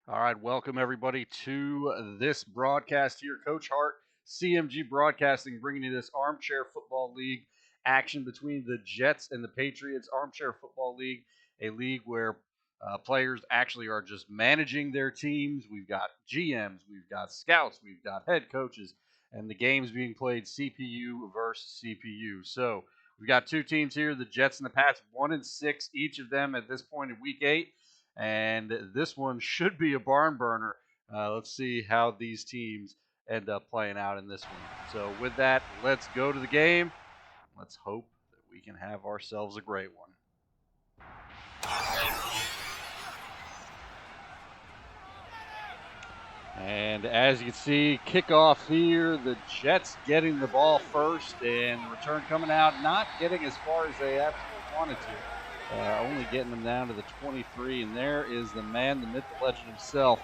All right, welcome everybody to this broadcast here. Coach Hart, CMG Broadcasting, bringing you this Armchair Football League action between the Jets and the Patriots. Armchair Football League, a league where players actually are just managing their teams. We've got GMs, we've got scouts, we've got head coaches, and the game's being played CPU versus CPU. So we've got two teams here, the Jets and the Pats, 1-6 each of them at this point in Week 8. And this one should be a barn burner. Let's see how these teams end up playing out in this one. So, with that, let's go to the game. Let's hope that we can have ourselves a great one. And as you can see, kickoff here, the Jets getting the ball first, and return coming out, not getting as far as they absolutely wanted to. Only getting them down to the 23, and there is the man, the myth, the legend himself,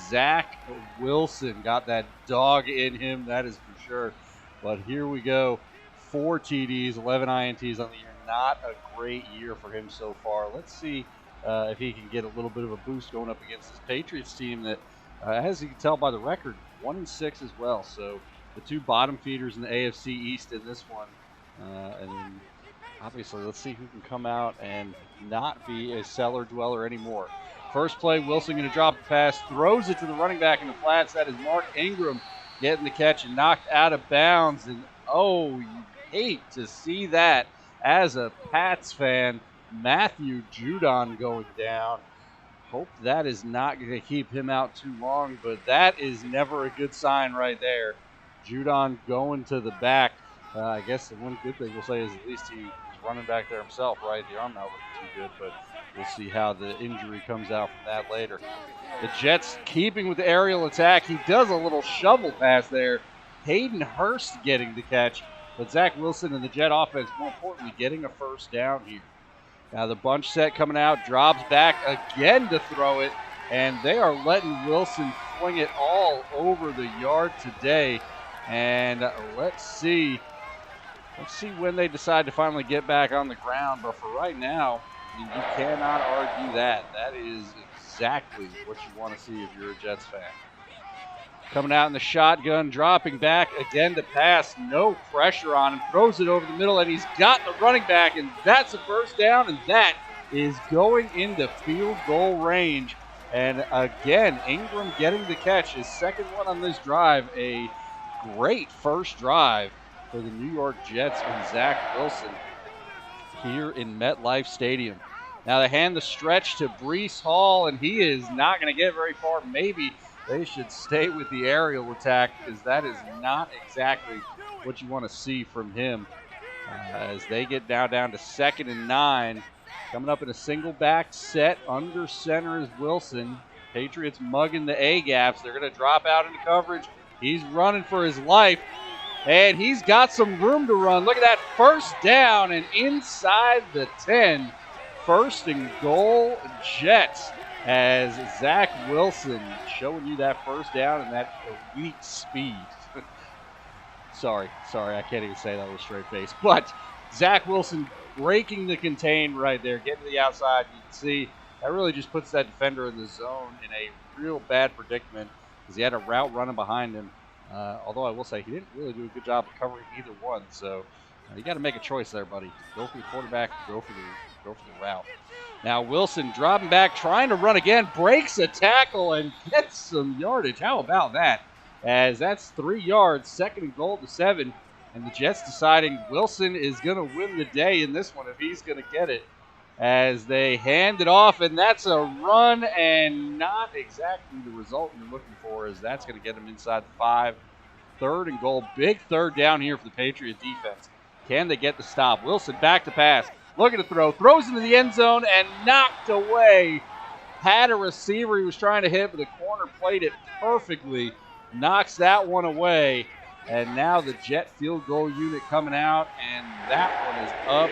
Zach Wilson. Got that dog in him, that is for sure. But here we go, 4 TDs, 11 INTs on the year. Not a great year for him so far. Let's see if he can get a little bit of a boost going up against this Patriots team that, as you can tell by the record, 1-6 as well. So the two bottom feeders in the AFC East in this one, and then obviously, let's see who can come out and not be a cellar dweller anymore. First play, Wilson going to drop the pass, throws it to the running back in the flats. That is Mark Ingram getting the catch and knocked out of bounds. And oh, you hate to see that as a Pats fan. Matthew Judon going down. Hope that is not going to keep him out too long, but that is never a good sign right there. Judon going to the back. I guess the one good thing we'll say is at least he was running back there himself, right? The arm not looking too good, but we'll see how the injury comes out from that later. The Jets keeping with the aerial attack. He does a little shovel pass there. Hayden Hurst getting the catch, but Zach Wilson and the Jet offense, more importantly, getting a first down here. Now the bunch set coming out, drops back again to throw it, and they are letting Wilson fling it all over the yard today. And let's see when they decide to finally get back on the ground. But for right now, you cannot argue that. That is exactly what you want to see if you're a Jets fan. Coming out in the shotgun, dropping back again to pass. No pressure on him. Throws it over the middle, and he's got the running back, and that's a first down, and that is going into field goal range. And again, Ingram getting the catch, his second one on this drive. A great first drive for the New York Jets and Zach Wilson here in MetLife Stadium. Now they hand the stretch to Breece Hall, and he is not going to get very far. Maybe they should stay with the aerial attack, because that is not exactly what you want to see from him. As they get now down to 2nd and 9. Coming up in a single back set. Under center is Wilson. Patriots mugging the A-gaps. They're going to drop out into coverage. He's running for his life, and he's got some room to run. Look at that, first down and inside the 10. First and goal, Jets, as Zach Wilson showing you that first down and that elite speed. Sorry, I can't even say that with a straight face. But Zach Wilson breaking the contain right there, getting to the outside. You can see that really just puts that defender in the zone in a real bad predicament, because he had a route running behind him. Although I will say he didn't really do a good job of covering either one. So you got to make a choice there, buddy. Go for the quarterback, go for the route. Now Wilson dropping back, trying to run again, breaks a tackle and gets some yardage. How about that? As that's 3 yards, 2nd and goal to 7. And the Jets deciding Wilson is going to win the day in this one if he's going to get it. As they hand it off, and that's a run and not exactly the result you're looking for, as that's going to get him inside the 5. 3rd and goal, big third down here for the Patriot defense. Can they get the stop? Wilson back to pass, looking to throw, throws into the end zone and knocked away. Had a receiver he was trying to hit, but the corner played it perfectly. Knocks that one away, and now the Jet field goal unit coming out, and that one is up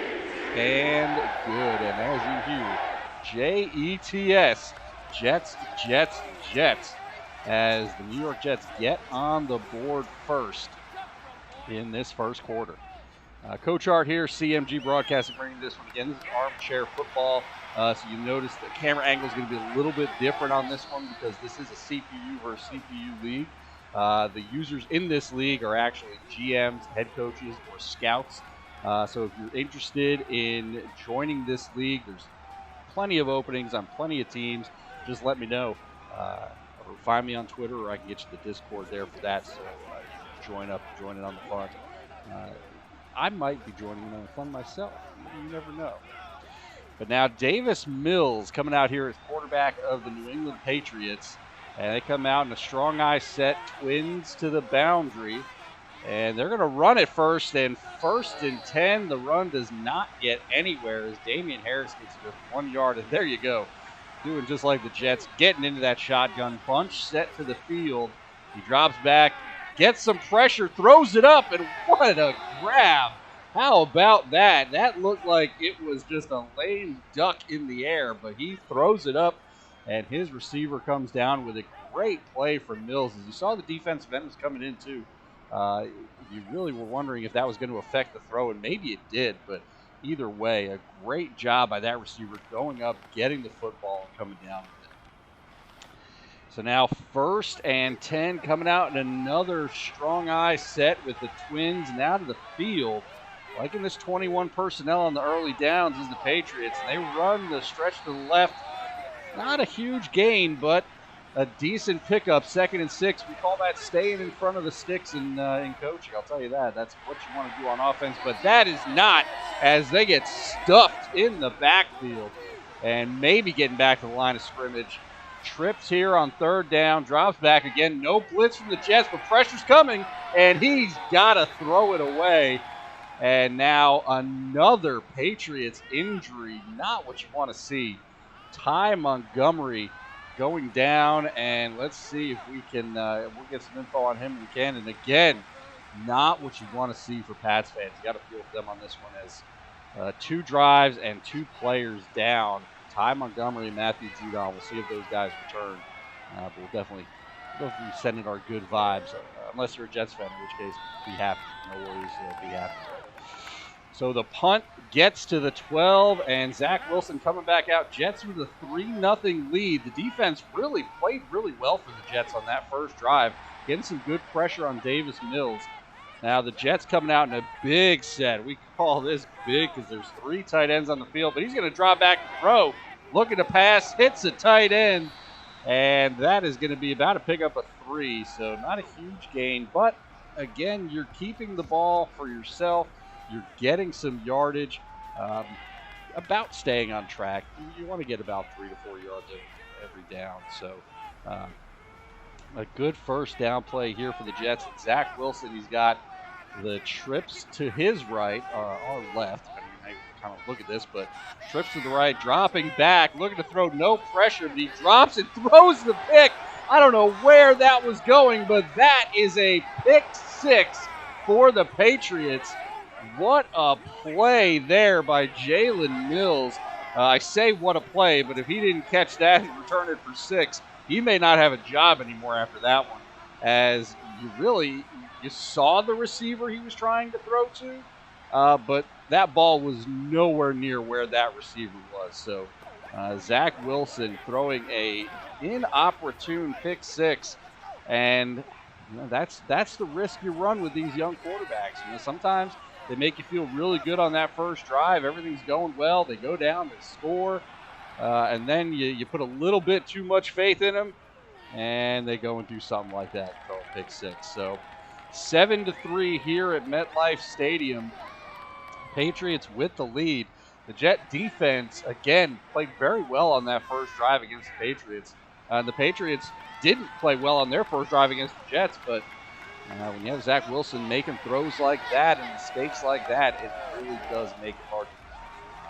and good. And as you hear, Jets, Jets, as the New York Jets get on the board first in this first quarter. Coach Hart here, CMG Broadcasting, bringing this one again. This is Armchair Football So you notice the camera angle is going to be a little bit different on this one because this is a CPU versus CPU league. The users in this league are actually GMs, head coaches, or scouts. So if you're interested in joining this league, there's plenty of openings on plenty of teams. Just let me know. Or find me on Twitter, or I can get you the Discord there for that. So join in on the fun. I might be joining in on the fun myself. You never know. But now Davis Mills coming out here as quarterback of the New England Patriots. And they come out in a strong eye set, twins to the boundary. And they're going to run it first. And 1st and 10, the run does not get anywhere as Damian Harris gets just 1 yard. And there you go. Doing just like the Jets, getting into that shotgun punch, set to the field. He drops back, gets some pressure, throws it up, and what a grab. How about that? That looked like it was just a lame duck in the air, but he throws it up, and his receiver comes down with a great play from Mills. As you saw, the defensive end was coming in too. You really were wondering if that was going to affect the throw, and maybe it did, but either way, a great job by that receiver going up, getting the football, and coming down with it. So now 1st and 10 coming out in another strong eye set with the twins now to the field. Liking this 21 personnel on the early downs is the Patriots. They run the stretch to the left. Not a huge gain, but a decent pickup. 2nd and 6. We call that staying in front of the sticks in coaching. I'll tell you that. That's what you want to do on offense. But that is not, as they get stuffed in the backfield and maybe getting back to the line of scrimmage. Trips here on 3rd down. Drops back again. No blitz from the Jets, but pressure's coming. And he's got to throw it away. And now another Patriots injury. Not what you want to see. Ty Montgomery going down, and let's see if we can we'll get some info on him if we can. And again, not what you want to see for Pats fans. You got to feel for them on this one as 2 drives and 2 players down. Ty Montgomery and Matthew Judon. We'll see if those guys return. But we'll definitely send in our good vibes, unless you're a Jets fan, in which case, be happy. No worries, be happy. So the punt gets to the 12, and Zach Wilson coming back out. Jets with a 3-0 lead. The defense really played really well for the Jets on that first drive, getting some good pressure on Davis Mills. Now the Jets coming out in a big set. We call this big because there's 3 tight ends on the field, but he's going to drop back and throw. Looking to pass, hits a tight end, and that is going to be about to pick up a 3, so not a huge gain. But, again, you're keeping the ball for yourself. You're getting some yardage, about staying on track. You want to get about 3 to 4 yards every down. So a good first down play here for the Jets. Zach Wilson, he's got the trips to his right, or left. I mean, I kind of look at this, but trips to the right, dropping back, looking to throw, no pressure, but he drops and throws the pick. I don't know where that was going, but that is a pick 6 for the Patriots. What a play there by Jalen Mills. I say what a play, but if he didn't catch that and return it for 6, he may not have a job anymore after that one. As you saw the receiver he was trying to throw to, but that ball was nowhere near where that receiver was. So Zach Wilson throwing a inopportune pick 6, and that's the risk you run with these young quarterbacks. Sometimes they make you feel really good on that first drive. Everything's going well. They go down, they score, and then you put a little bit too much faith in them, and they go and do something like that, called pick 6. So 7-3 here at MetLife Stadium. Patriots with the lead. The Jet defense, again, played very well on that first drive against the Patriots. The Patriots didn't play well on their first drive against the Jets, but when you have Zach Wilson making throws like that and mistakes like that, it really does make it hard.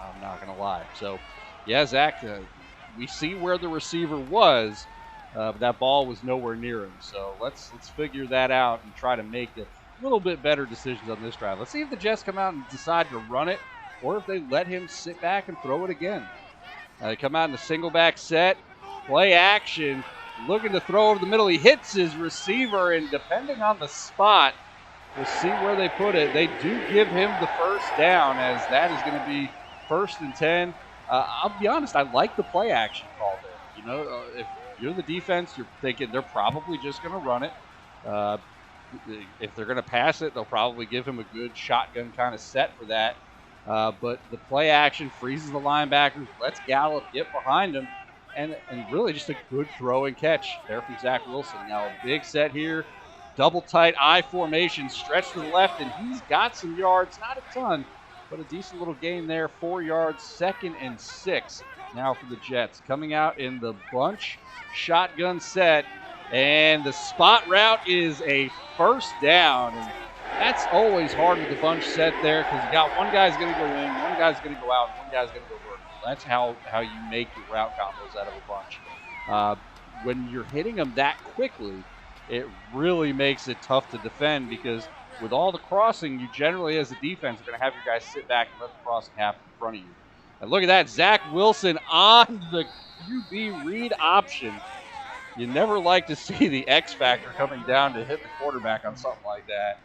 I'm not going to lie. So, yeah, Zach, we see where the receiver was, but that ball was nowhere near him. So let's figure that out and try to make a little bit better decisions on this drive. Let's see if the Jets come out and decide to run it, or if they let him sit back and throw it again. They come out in a single back set, play action, looking to throw over the middle. He hits his receiver, and depending on the spot, we'll see where they put it. They do give him the first down, as that is going to be 1st and 10. I'll be honest, I like the play action call there. If you're the defense, you're thinking they're probably just going to run it. If they're going to pass it, they'll probably give him a good shotgun kind of set for that. But the play action freezes the linebackers, lets Gallup get behind him, and really just a good throw and catch there from Zach Wilson. Now a big set here, double tight I formation, stretch to the left, and he's got some yards, not a ton, but a decent little gain there, 4 yards, 2nd and 6 now for the Jets. Coming out in the bunch shotgun set, and the spot route is a first down. And that's always hard with the bunch set there because you got one guy's going to go in, one guy's going to go out, and one guy's going to go vertical. That's how you make your route combos out of a bunch. When you're hitting them that quickly, it really makes it tough to defend because with all the crossing, you generally, as a defense, are going to have your guys sit back and let the crossing happen in front of you. And look at that, Zach Wilson on the QB read option. You never like to see the X factor coming down to hit the quarterback on something like that.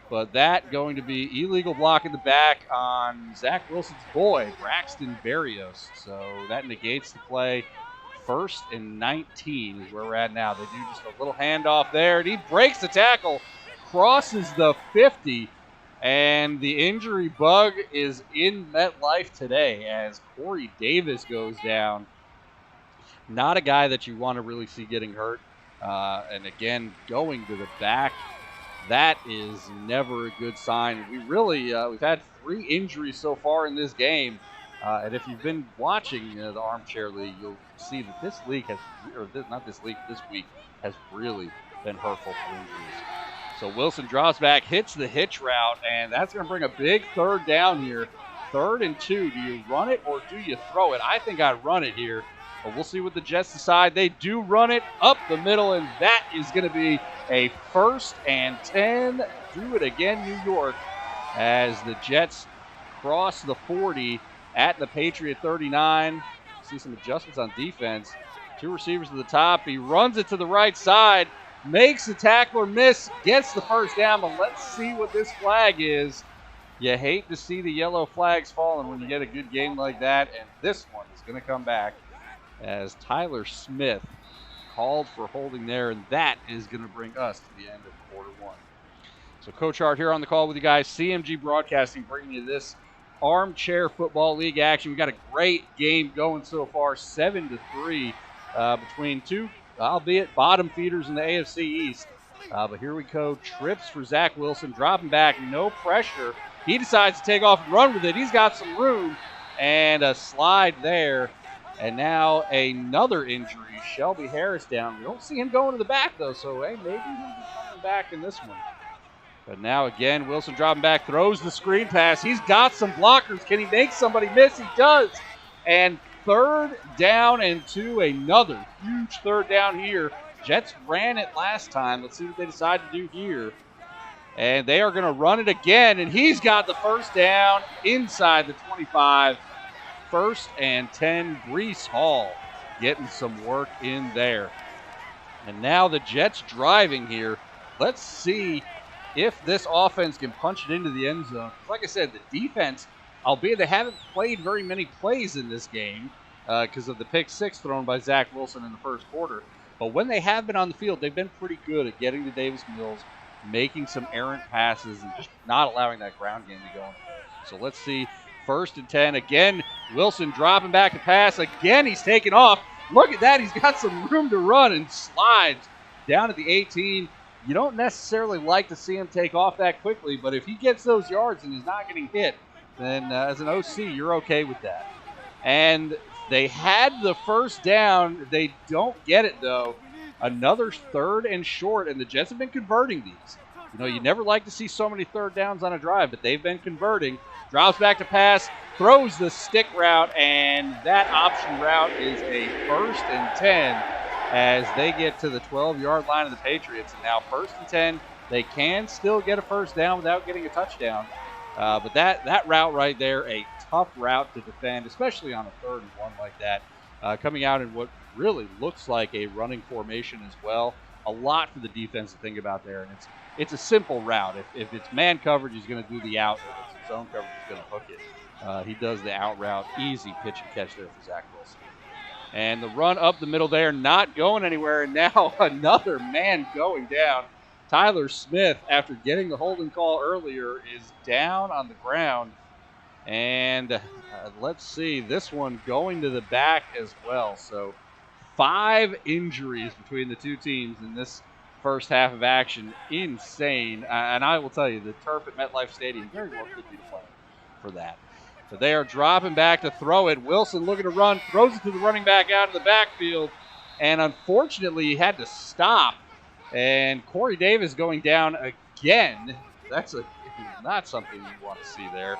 But that going to be illegal block in the back on Zach Wilson's boy, Braxton Berrios. So that negates the play. 1st and 19 is where we're at now. They do just a little handoff there, and he breaks the tackle, crosses the 50, and the injury bug is in MetLife today as Corey Davis goes down. Not a guy that you want to really see getting hurt. And again, going to the back, that is never a good sign. We've had 3 injuries so far in this game. And if you've been watching the Armchair League, you'll see that this week has really been hurtful for injuries. So Wilson draws back, hits the hitch route, and that's going to bring a big 3rd down here. 3rd and 2. Do you run it or do you throw it? I think I'd run it here. But we'll see what the Jets decide. They do run it up the middle, and that is going to be a 1st and 10. Do it again, New York, as the Jets cross the 40 at the Patriot 39. See some adjustments on defense. 2 receivers to the top. He runs it to the right side, makes the tackler miss, gets the 1st down, but let's see what this flag is. You hate to see the yellow flags falling when you get a good game like that, and this one is going to come back as Tyler Smith called for holding there, and that is going to bring us to the end of quarter 1. So Coach Hart here on the call with you guys. CMG Broadcasting bringing you this Armchair Football League action. We got a great game going so far, 7-3 between 2, albeit bottom feeders in the AFC East. But here we go. Trips for Zach Wilson, dropping back, no pressure. He decides to take off and run with it. He's got some room, and a slide there. And now another injury. Shelby Harris down. We don't see him going to the back, though, so maybe he'll be coming back in this one. But now again, Wilson dropping back, throws the screen pass. He's got some blockers. Can he make somebody miss? He does. And 3rd down and 2, another huge 3rd down here. Jets ran it last time. Let's see what they decide to do here. And they are going to run it again, and he's got the 1st down inside the 25. 1st and 10, Breece Hall getting some work in there. And now the Jets driving here. Let's see if this offense can punch it into the end zone. Like I said, the defense, albeit they haven't played very many plays in this game because of the pick 6 thrown by Zach Wilson in the 1st quarter. But when they have been on the field, they've been pretty good at getting to Davis Mills, making some errant passes, and just not allowing that ground game to go. So let's see. 1st and 10. Again, Wilson dropping back to pass. Again, he's taking off. Look at that. He's got some room to run and slides down at the 18. You don't necessarily like to see him take off that quickly, but if he gets those yards and is not getting hit, then as an OC, you're okay with that. And they had the 1st down. They don't get it, though. Another 3rd and short, and the Jets have been converting these. You never like to see so many 3rd downs on a drive, but they've been converting. Drops back to pass, throws the stick route, and that option route is a 1st and 10 as they get to the 12-yard line of the Patriots. And now 1st and 10, they can still get a 1st down without getting a touchdown. But that route right there, a tough route to defend, especially on a 3rd and 1 like that. Coming out in what really looks like a running formation as well. A lot for the defense to think about there, and it's a simple route. If it's man coverage, he's going to do the out. If it's zone coverage is going to hook it. He does the out route, easy pitch and catch there for Zach Wilson. And the run up the middle there, not going anywhere, and now another man going down. Tyler Smith, after getting the holding call earlier, is down on the ground. And let's see, this one going to the back as well. So 5 injuries between the two teams in this first half of action. Insane. And I will tell you, the turf at MetLife Stadium very well could be playing for that. So they are dropping back to throw it. Wilson looking to run, throws it to the running back out of the backfield. And unfortunately, he had to stop. And Corey Davis going down again. That's not something you want to see there.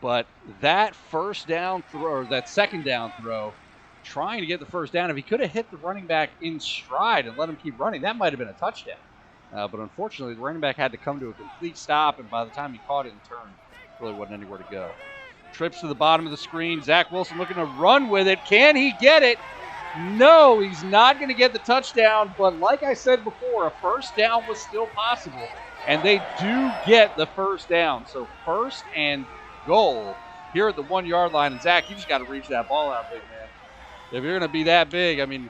But that first down throw, or that second down throw, trying to get the first down, if he could have hit the running back in stride and let him keep running, that might have been a touchdown. But unfortunately, the running back had to come to a complete stop, and by the time he caught it and turned, really wasn't anywhere to go. Trips to the bottom of the screen. Zach Wilson looking to run with it. Can he get it? No, he's not going to get the touchdown, but like I said before, a first down was still possible, and they do get the first down. So first and goal here at the 1 yard line. And Zach, you just got to reach that ball out, big man. If you're going to be that big, I mean,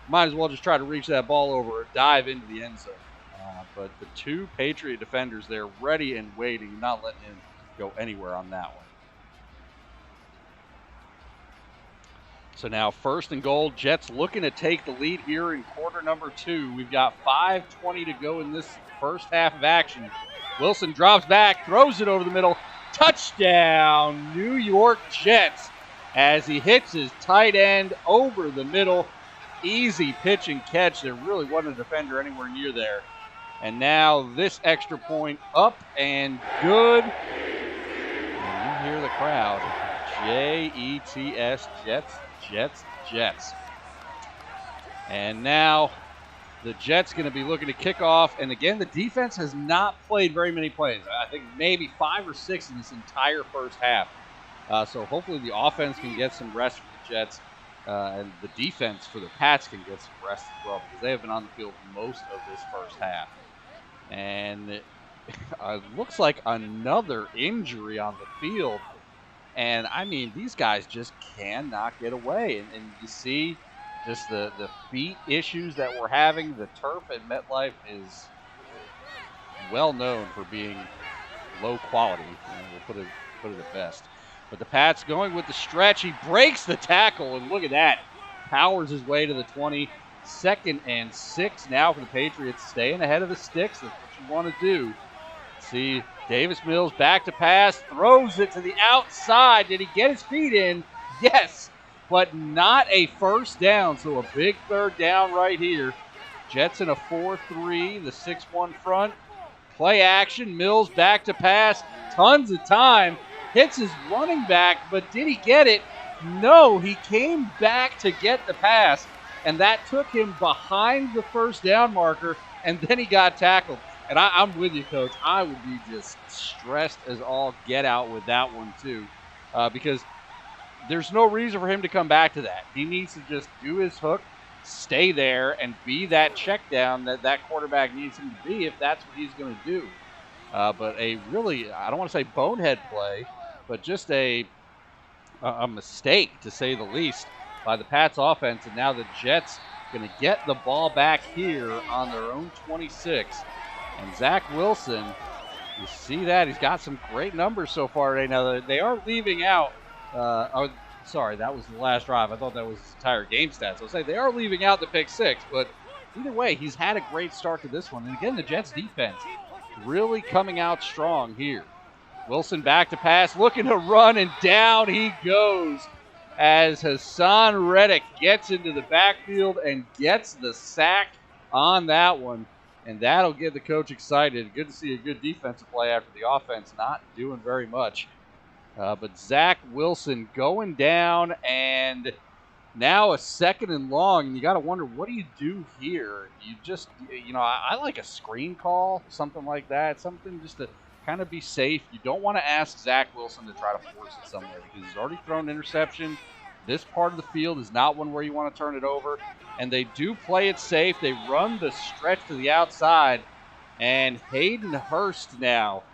might as well just try to reach that ball over or dive into the end zone. But the two Patriot defenders there ready and waiting, not letting him go anywhere on that one. So now first and goal, Jets looking to take the lead here in quarter number 2. We've got 5:20 to go in this first half of action. Wilson drops back, throws it over the middle. Touchdown, New York Jets, as he hits his tight end over the middle. Easy pitch and catch. There really wasn't a defender anywhere near there. And now this extra point up and good. And you hear the crowd. Jets, Jets, Jets, Jets. And now the Jets going to be looking to kick off. And again, the defense has not played very many plays. I think maybe 5 or 6 in this entire first half. So hopefully the offense can get some rest for the Jets. And the defense for the Pats can get some rest as well, because they have been on the field most of this first half. And it looks like another injury on the field. And, I mean, these guys just cannot get away. And you see just the feet issues that we're having. The turf at MetLife is well known for being low quality. We'll put it at best. But the Pats going with the stretch. He breaks the tackle, and look at that. Powers his way to the 20. 2nd and 6 now for the Patriots. Staying ahead of the sticks. That's what you want to do. See Davis Mills back to pass. Throws it to the outside. Did he get his feet in? Yes, but not a first down. So a big third down right here. Jets in a 4-3. The 6-1 front. Play action. Mills back to pass. Tons of time. Hits his running back, but did he get it? No, he came back to get the pass, and that took him behind the first down marker, and then he got tackled. And I'm with you, Coach. I would be just stressed as all get out with that one, too, because there's no reason for him to come back to that. He needs to just do his hook, stay there, and be that check down that quarterback needs him to be if that's what he's going to do. But a really, I don't want to say bonehead play, but just a mistake, to say the least, by the Pats offense. And now the Jets going to get the ball back here on their own 26. And Zach Wilson, you see that? He's got some great numbers so far today. Now, they are leaving out sorry, that was the last drive. I thought that was his entire game stats. I'll say they are leaving out the pick 6, but either way, he's had a great start to this one. And again, the Jets defense really coming out strong here. Wilson back to pass, looking to run, and down he goes as Hassan Reddick gets into the backfield and gets the sack on that one. And that'll get the coach excited. Good to see a good defensive play after the offense not doing very much. But Zach Wilson going down, and now a 2nd and long. And you got to wonder, what do you do here? You just, I like a screen call, something like that, something just to kind of be safe. You don't want to ask Zach Wilson to try to force it somewhere, because he's already thrown an interception. This part of the field is not one where you want to turn it over. And they do play it safe. They run the stretch to the outside. And Hayden Hurst now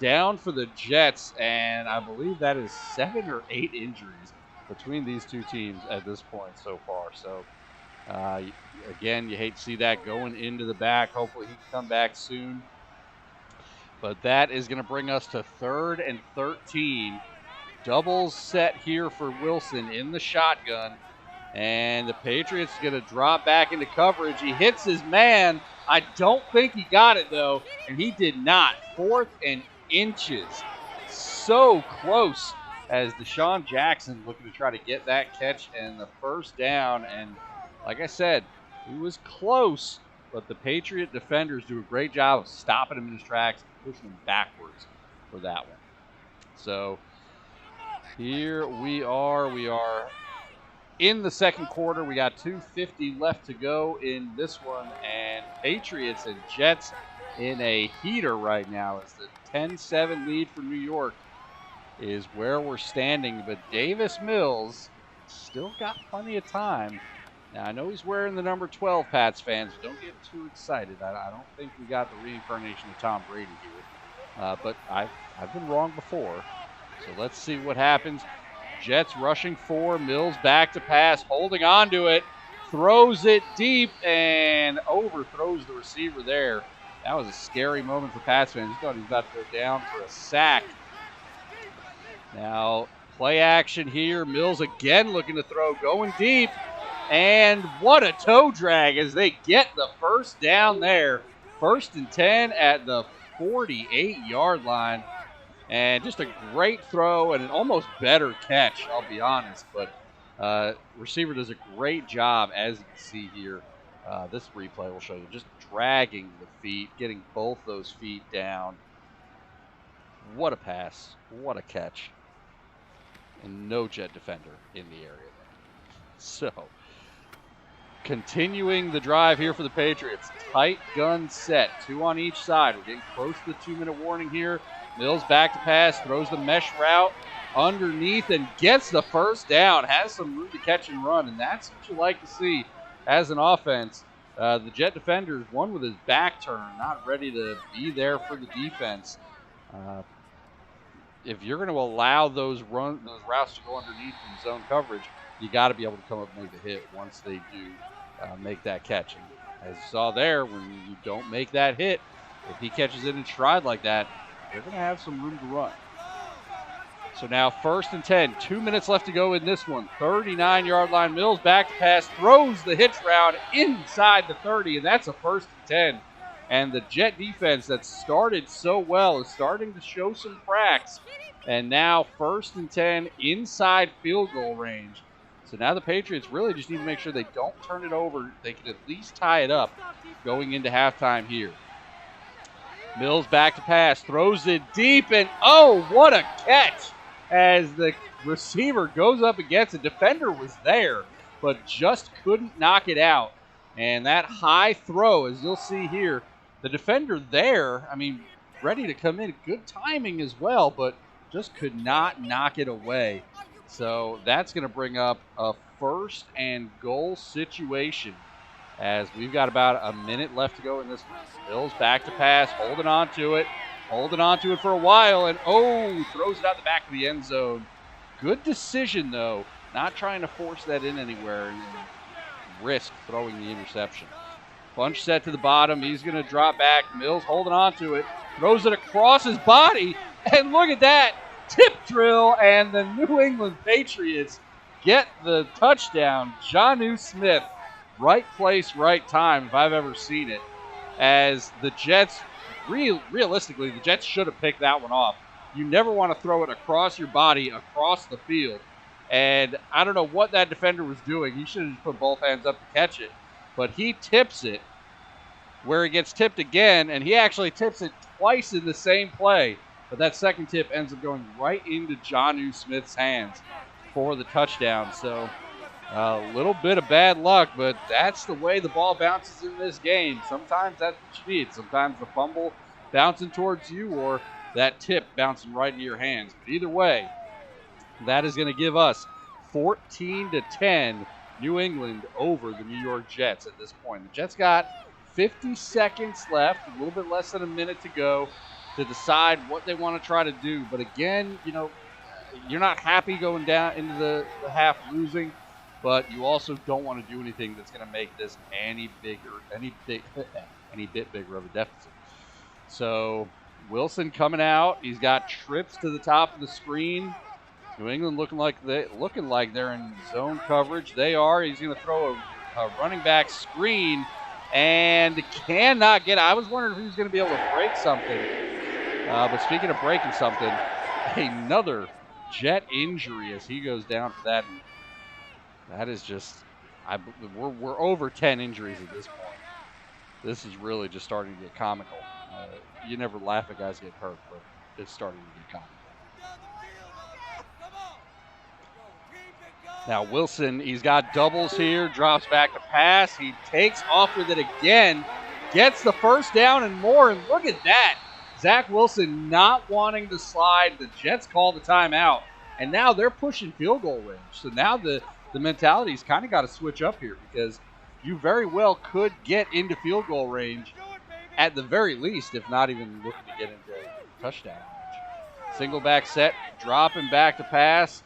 down for the Jets, and I believe that is 7 or 8 injuries between these two teams at this point so far. So, again, you hate to see that going into the back. Hopefully he can come back soon. But that is going to bring us to 3rd and 13. Doubles set here for Wilson in the shotgun. And the Patriots are going to drop back into coverage. He hits his man. I don't think he got it, though, and he did not. 4th and inches. So close as Deshaun Jackson looking to try to get that catch and the first down. And like I said, he was close, but the Patriot defenders do a great job of stopping him in his tracks and pushing him backwards for that one. So here we are. We are in the second quarter. We got 2:50 left to go in this one, and Patriots and Jets in a heater right now as the 10-7 lead for New York is where we're standing. But Davis Mills still got plenty of time. Now, I know he's wearing the number 12, Pats fans, but don't get too excited. I don't think we got the reincarnation of Tom Brady here. But I've been wrong before. So let's see what happens. Jets rushing 4, Mills back to pass, holding on to it, throws it deep, and overthrows the receiver there. That was a scary moment for Pats fans. You thought he was about to go down for a sack. Now, play action here. Mills again looking to throw, going deep, and what a toe drag as they get the first down there. 1st and 10 at the 48-yard line. And just a great throw and an almost better catch, I'll be honest. But receiver does a great job, as you can see here. This replay will show you, just dragging the feet, getting both those feet down. What a pass. What a catch. And no Jet defender in the area. So, continuing the drive here for the Patriots. Tight gun set, 2 on each side. We're getting close to the 2-minute warning here. Mills back to pass, throws the mesh route underneath and gets the first down. Has some room to catch and run, and that's what you like to see as an offense. The Jet defenders, one with his back turned, not ready to be there for the defense. If you're going to allow those routes to go underneath in zone coverage, you got to be able to come up and make a hit once they do make that catch. And as you saw there, when you don't make that hit, if he catches it in stride like that, they're going to have some room to run. So now 1st and 10, 2 minutes left to go in this one. 39-yard line. Mills back to pass, throws the hitch route inside the 30, and that's a 1st and 10. And the Jet defense that started so well is starting to show some cracks. And now 1st and 10 inside field goal range. So now the Patriots really just need to make sure they don't turn it over. They can at least tie it up going into halftime here. Mills back to pass, throws it deep, and oh, what a catch as the receiver goes up against it. Defender was there, but just couldn't knock it out. And that high throw, as you'll see here, the defender there, I mean, ready to come in. Good timing as well, but just could not knock it away. So that's going to bring up a 1st and goal situation as we've got about a minute left to go in this one. Mills back to pass, holding on to it for a while, and throws it out the back of the end zone. Good decision, though, not trying to force that in anywhere and risk throwing the interception. Bunch set to the bottom. He's going to drop back. Mills holding on to it, throws it across his body, and look at that. Tip drill, and the New England Patriots get the touchdown. Jonnu Smith, right place, right time, if I've ever seen it. As the Jets, realistically, the Jets should have picked that one off. You never want to throw it across your body, across the field. And I don't know what that defender was doing. He should have just put both hands up to catch it. But he tips it where it gets tipped again, and he actually tips it twice in the same play. But that second tip ends up going right into Jonnu Smith's hands for the touchdown. So a little bit of bad luck, but that's the way the ball bounces in this game. Sometimes that's what you need. Sometimes the fumble bouncing towards you or that tip bouncing right into your hands. But either way, that is going to give us 14-10 New England over the New York Jets at this point. The Jets got 50 seconds left, a little bit less than a minute to go. to decide what they want to try to do. But again, you know, you're not happy going down into the half losing, but you also don't want to do anything that's going to make this any bit bigger of a deficit. So Wilson coming out. He's got trips to the top of the screen. New England looking like they're in zone coverage. They are. He's going to throw a running back screen and cannot get it. I was wondering if he was going to be able to break something. But speaking of breaking something, another Jet injury as he goes down for that. And that is just, we're over 10 injuries at this point. This is really just starting to get comical. You never laugh at guys get hurt, but it's starting to get comical. Now Wilson, he's got doubles here, drops back to pass. He takes off with it again, gets the first down and more, and look at that. Zach Wilson not wanting to slide. The Jets call the timeout, and now they're pushing field goal range. So now the mentality's kind of got to switch up here because you very well could get into field goal range at the very least, if not even looking to get into touchdown range. Single back set, dropping back to pass.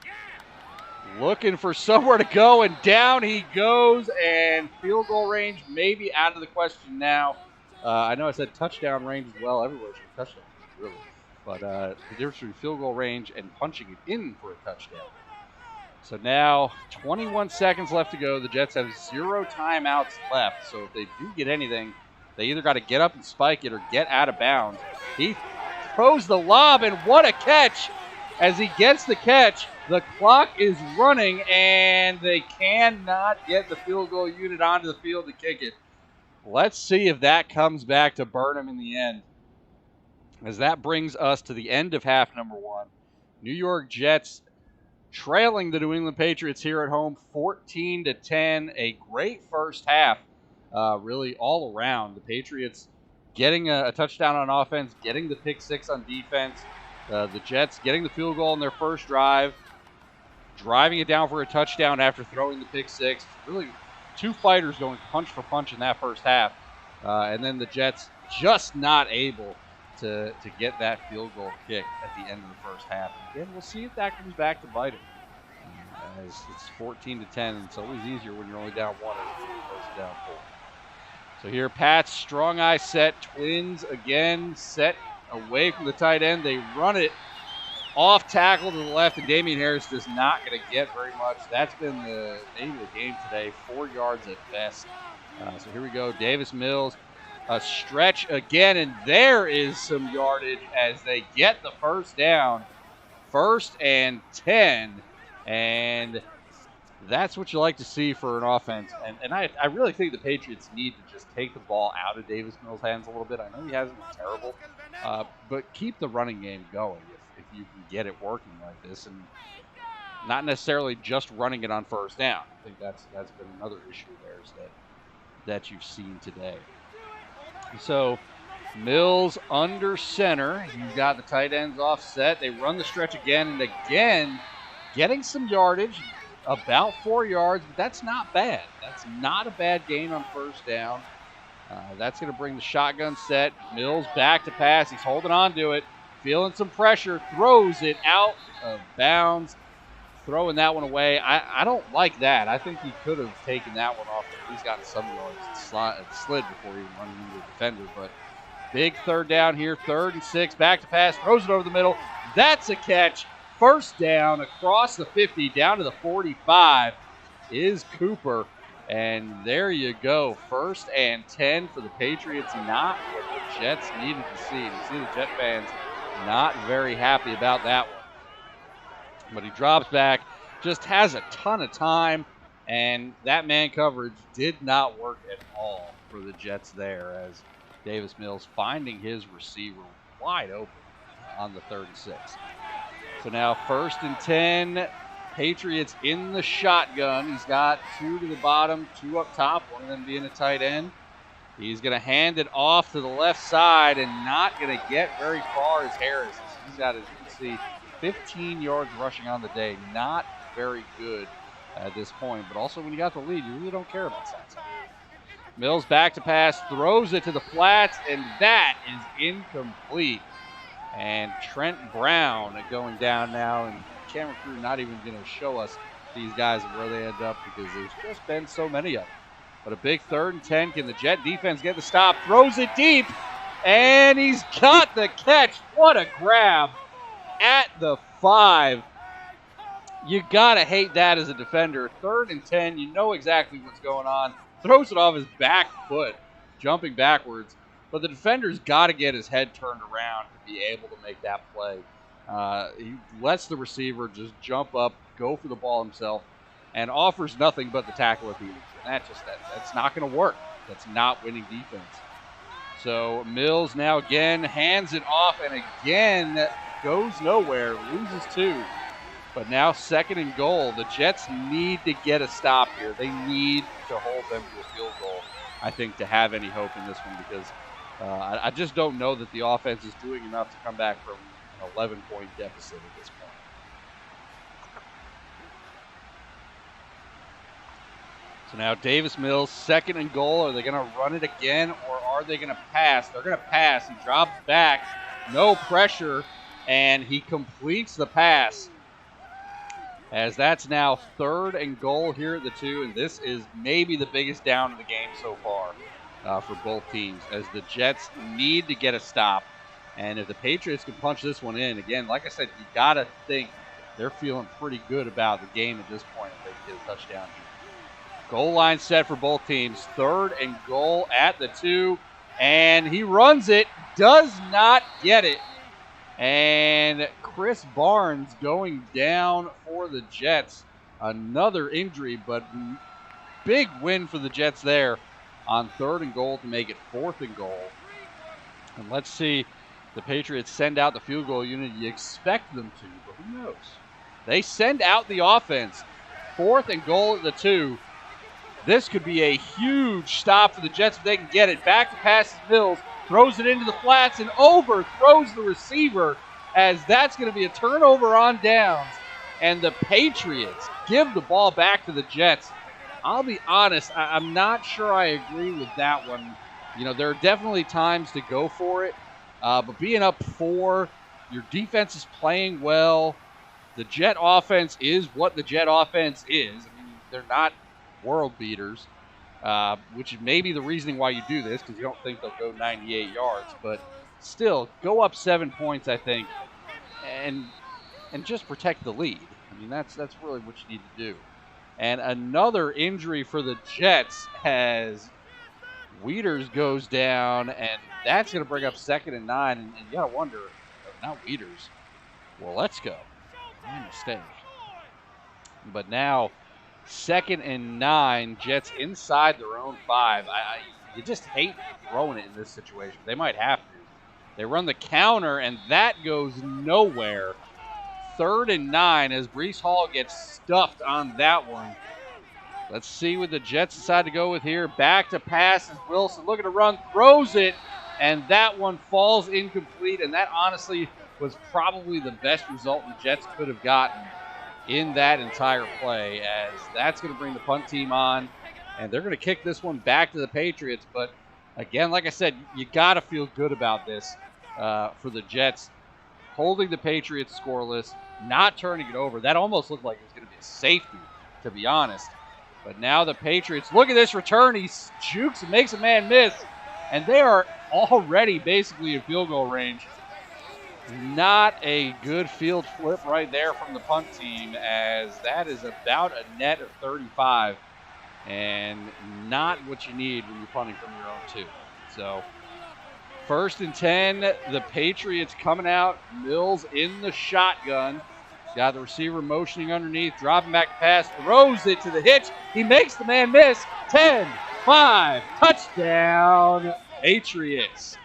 Looking for somewhere to go, and down he goes, and field goal range maybe out of the question now. I know I said touchdown range as well. Everywhere's a touchdown, really. But the difference between field goal range and punching it in for a touchdown. So now 21 seconds left to go. The Jets have 0 timeouts left. So if they do get anything, they either got to get up and spike it or get out of bounds. He throws the lob, and what a catch. As he gets the catch, the clock is running, and they cannot get the field goal unit onto the field to kick it. Let's see if that comes back to burn him in the end. As that brings us to the end of half number 1. New York Jets trailing the New England Patriots here at home 14-10. A great first half, really all around. The Patriots getting a touchdown on offense, getting the pick 6 on defense. The Jets getting the field goal in their first drive, driving it down for a touchdown after throwing the pick 6. Really, 2 fighters going punch for punch in that first half. And then the Jets just not able to get that field goal kick at the end of the first half. Again, we'll see if that comes back to bite it. As it's 14-10, and it's always easier when you're only down 1 as opposed to down 4. So here, Pats, strong eye set, twins again, set away from the tight end. They run it off tackle to the left, and Damian Harris is not going to get very much. That's been the name of the game today, 4 yards at best. So here we go, Davis Mills, a stretch again, and there is some yardage as they get the first down. 1st and 10, and that's what you like to see for an offense. And I really think the Patriots need to just take the ball out of Davis Mills' hands a little bit. I know he hasn't been terrible, but keep the running game going if you can get it working like this, and not necessarily just running it on first down. I think that's been another issue of theirs that you've seen today. So Mills under center. He's got the tight ends offset. They run the stretch again and again, getting some yardage, about 4 yards, but that's not bad. That's not a bad gain on first down. That's going to bring the shotgun set. Mills back to pass. He's holding on to it, feeling some pressure, throws it out of bounds, throwing that one away. I don't like that. I think he could have taken that one off. He's gotten some yards. It slid before he running into the defender, but big 3rd down here, 3rd and 6, back to pass, throws it over the middle. That's a catch. First down across the 50, down to the 45 is Cooper. And there you go. 1st and 10 for the Patriots. Not what the Jets needed to see. You see the Jet fans not very happy about that one. But he drops back, just has a ton of time, and that man coverage did not work at all for the Jets there as Davis Mills finding his receiver wide open on the 3rd and 6. So now 1st and 10, Patriots in the shotgun. He's got 2 to the bottom, 2 up top, one of them being a tight end. He's going to hand it off to the left side and not going to get very far as Harris. He's got, as you can see, 15 yards rushing on the day. Not very good at this point, but also when you got the lead, you really don't care about stats. Mills back to pass, throws it to the flats, and that is incomplete. And Trent Brown going down now, and camera crew not even going to show us these guys and where they end up because there's just been so many of them. But a big 3rd and 10. Can the Jet defense get the stop? Throws it deep, and he's got the catch. What a grab at the 5. You got to hate that as a defender. 3rd and 10, you know exactly what's going on. Throws it off his back foot, jumping backwards. But the defender's got to get his head turned around to be able to make that play. He lets the receiver just jump up, go for the ball himself, and offers nothing but the tackle at the end. That's not going to work. That's not winning defense. So Mills now again hands it off, and again goes nowhere, loses 2. But now 2nd and goal. The Jets need to get a stop here. They need to hold them to a field goal, I think, to have any hope in this one because I just don't know that the offense is doing enough to come back from an 11-point deficit at this point. So now Davis Mills, 2nd and goal. Are they going to run it again or are they going to pass? They're going to pass. He drops back, no pressure, and he completes the pass. As that's now 3rd and goal here at the 2, and this is maybe the biggest down of the game so far for both teams, as the Jets need to get a stop. And if the Patriots can punch this one in, again, like I said, you got to think they're feeling pretty good about the game at this point if they get a touchdown here. Goal line set for both teams, 3rd and goal at the 2, and he runs it, does not get it. And Chris Barnes going down for the Jets. Another injury, but big win for the Jets there on 3rd and goal to make it 4th and goal. And let's see, the Patriots send out the field goal unit. You expect them to, but who knows? They send out the offense. 4th and goal at the 2. This could be a huge stop for the Jets if they can get it. Back to pass Mills. Throws it into the flats and overthrows the receiver as that's going to be a turnover on downs. And the Patriots give the ball back to the Jets. I'll be honest, I'm not sure I agree with that one. You know, there are definitely times to go for it. But being up 4, your defense is playing well. The Jet offense is what the Jet offense is. I mean, they're not world beaters. Which is maybe the reasoning why you do this, because you don't think they'll go 98 yards. But still, go up 7 points, I think, and just protect the lead. I mean, that's really what you need to do. And another injury for the Jets as Wieters goes down, and that's going to bring up 2nd and 9. And you got to wonder, not Wieters. Well, let's go. My mistake. But now 2nd and 9, Jets inside their own 5. You just hate throwing it in this situation. They might have to. They run the counter, and that goes nowhere. 3rd and 9 as Breece Hall gets stuffed on that one. Let's see what the Jets decide to go with here. Back to pass as Wilson looking to run, throws it, and that one falls incomplete. And that honestly was probably the best result the Jets could have gotten in that entire play, as that's going to bring the punt team on, and they're going to kick this one back to the Patriots. But again, like I said, you got to feel good about this for the Jets, holding the Patriots scoreless, not turning it over. That almost looked like it was going to be a safety, to be honest. But now the Patriots, look at this return. He jukes and makes a man miss, and they are already basically in field goal range. Not a good field flip right there from the punt team, as that is about a net of 35, and not what you need when you're punting from your own 2. So 1st and 10, the Patriots coming out. Mills in the shotgun. Got the receiver motioning underneath, dropping back to pass, throws it to the hitch. He makes the man miss. 10-5, touchdown, Patriots.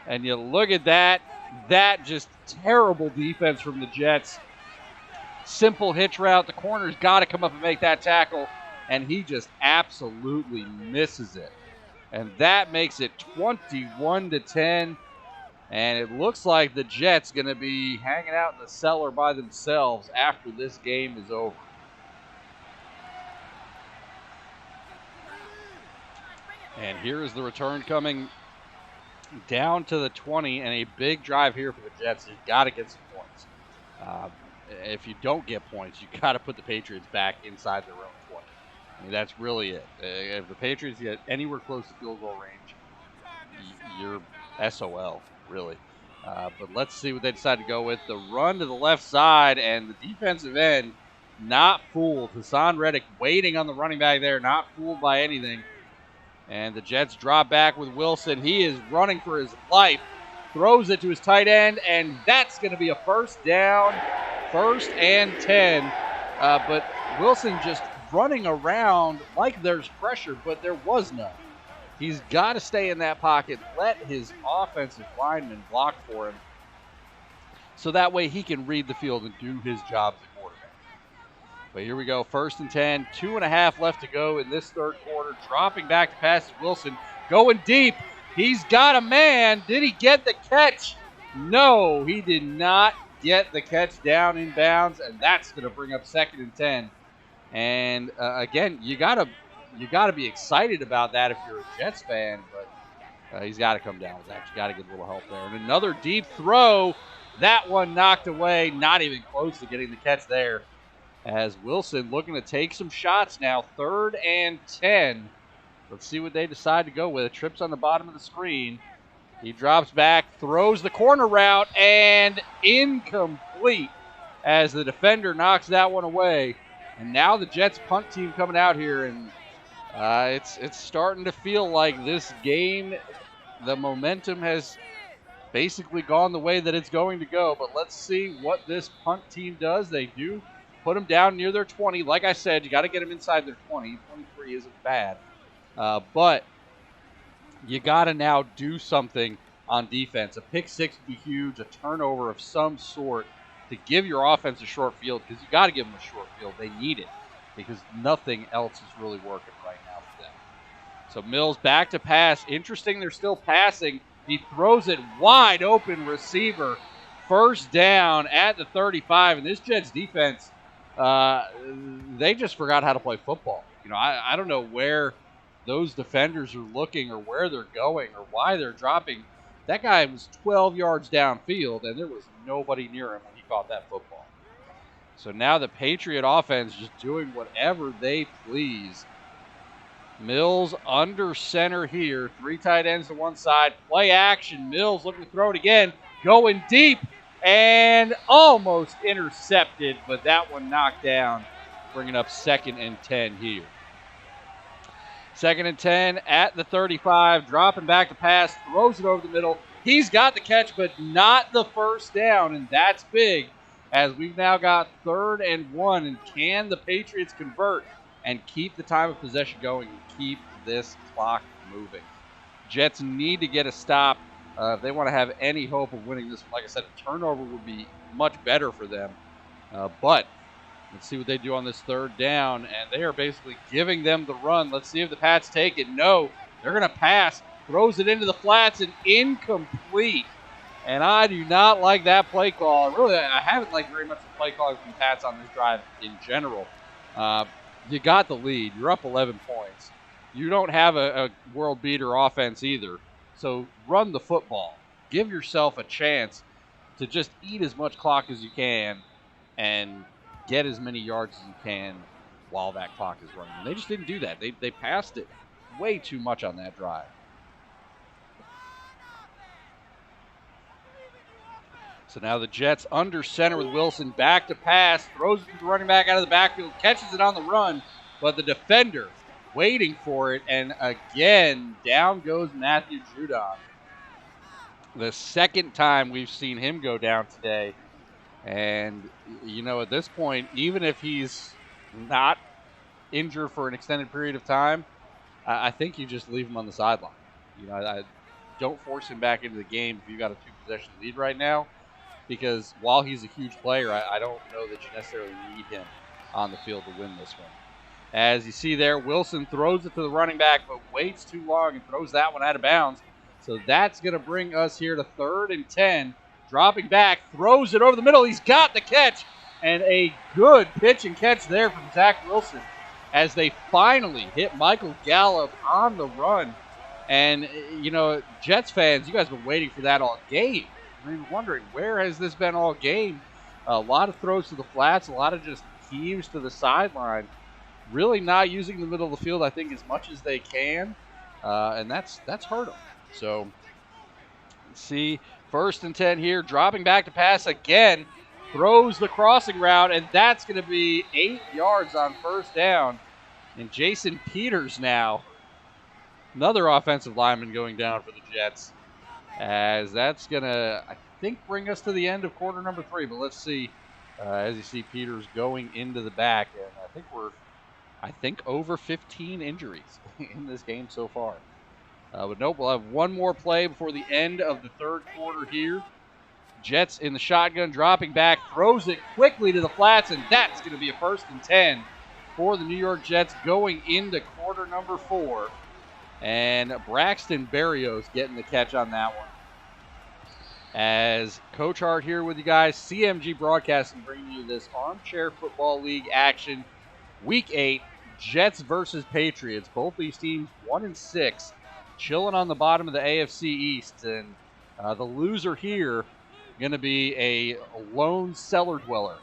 And you look at that. That just terrible defense from the Jets. Simple hitch route. The corner's got to come up and make that tackle, and he just absolutely misses it. And that makes it 21-10. And it looks like the Jets going to be hanging out in the cellar by themselves after this game is over. And here is the return coming down to the 20, and a big drive here for the Jets. You've got to get some points. If you don't get points, you got to put the Patriots back inside their own 20. I mean, that's really it. If the Patriots get anywhere close to field goal range, you're SOL, really. But let's see what they decide to go with. The run to the left side, and the defensive end not fooled. Hassan Reddick waiting on the running back there, not fooled by anything. And the Jets drop back with Wilson. He is running for his life. Throws it to his tight end, and that's going to be a first down, 1st and 10. But Wilson just running around like there's pressure, but there was none. He's got to stay in that pocket, let his offensive lineman block for him, so that way he can read the field and do his job as a quarterback. But here we go, 1st and 10, 2.5 left to go in this third quarter. Dropping back to pass to Wilson, going deep. He's got a man. Did he get the catch? No, he did not get the catch down in bounds, and that's going to bring up 2nd and 10. And again, you gotta be excited about that if you're a Jets fan, but he's got to come down with that. You got to get a little help there. And another deep throw. That one knocked away. Not even close to getting the catch there. As Wilson looking to take some shots now. 3rd and 10. Let's see what they decide to go with. Trips on the bottom of the screen. He drops back, throws the corner route, and incomplete as the defender knocks that one away. And now the Jets punt team coming out here, and it's starting to feel like this game, the momentum has basically gone the way that it's going to go. But let's see what this punt team does. They do put them down near their 20. Like I said, you got to get them inside their 20. 23 isn't bad. But you got to now do something on defense. A pick six would be huge, a turnover of some sort to give your offense a short field, because you got to give them a short field. They need it because nothing else is really working right now for them. So Mills back to pass. Interesting, they're still passing. He throws it wide open receiver. 1st down at the 35. And this Jets defense, they just forgot how to play football. You know, I don't know where those defenders are looking or where they're going or why they're dropping. That guy was 12 yards downfield, and there was nobody near him when he caught that football. So now the Patriot offense just doing whatever they please. Mills under center here. 3 tight ends to one side. Play action. Mills looking to throw it again. Going deep and almost intercepted, but that one knocked down, bringing up 2nd and 10 here. 2nd and 10 at the 35, dropping back to pass, throws it over the middle. He's got the catch, but not the 1st down, and that's big, as we've now got 3rd and 1. And can the Patriots convert and keep the time of possession going and keep this clock moving? Jets need to get a stop if they want to have any hope of winning this. Like I said, a turnover would be much better for them, but let's see what they do on this 3rd down, and they are basically giving them the run. Let's see if the Pats take it. No, they're going to pass. Throws it into the flats and incomplete. And I do not like that play call. Really, I haven't liked very much the play calling from the Pats on this drive in general. You got the lead. You're up 11 points. You don't have a world beater offense either. So run the football. Give yourself a chance to just eat as much clock as you can and get as many yards as you can while that clock is running. And they just didn't do that. They passed it way too much on that drive. So now the Jets under center with Wilson, back to pass, throws it to the running back out of the backfield, catches it on the run, but the defender waiting for it, and again, down goes Matthew Judon. The 2nd time we've seen him go down today. And, you know, at this point, even if he's not injured for an extended period of time, I think you just leave him on the sideline. You know, I don't force him back into the game if you've got a 2-possession lead right now, because while he's a huge player, I don't know that you necessarily need him on the field to win this one. As you see there, Wilson throws it to the running back, but waits too long and throws that one out of bounds. So that's going to bring us here to 3rd and 10. Dropping back, throws it over the middle. He's got the catch, and a good pitch and catch there from Zach Wilson as they finally hit Michael Gallup on the run. And, Jets fans, you guys have been waiting for that all game. I mean, wondering, where has this been all game? A lot of throws to the flats, a lot of just heaves to the sideline. Really not using the middle of the field, I think, as much as they can. And that's hurt them. So, see, 1st and 10 here, dropping back to pass again. Throws the crossing route, and that's going to be 8 yards on 1st down. And Jason Peters now, another offensive lineman going down for the Jets, as that's going to, I think, bring us to the end of quarter number 3. But let's see, as you see Peters going into the back, and I think over 15 injuries in this game so far. But nope, we'll have one more play before the end of the 3rd quarter here. Jets in the shotgun, dropping back, throws it quickly to the flats, and that's going to be a 1st and 10 for the New York Jets going into quarter number 4. And Braxton Berrios getting the catch on that one. As Coach Hart here with you guys, CMG Broadcasting bringing you this Armchair Football League action. Week 8, Jets versus Patriots. Both these teams 1-6, chilling on the bottom of the AFC East. And the loser here going to be a lone cellar dweller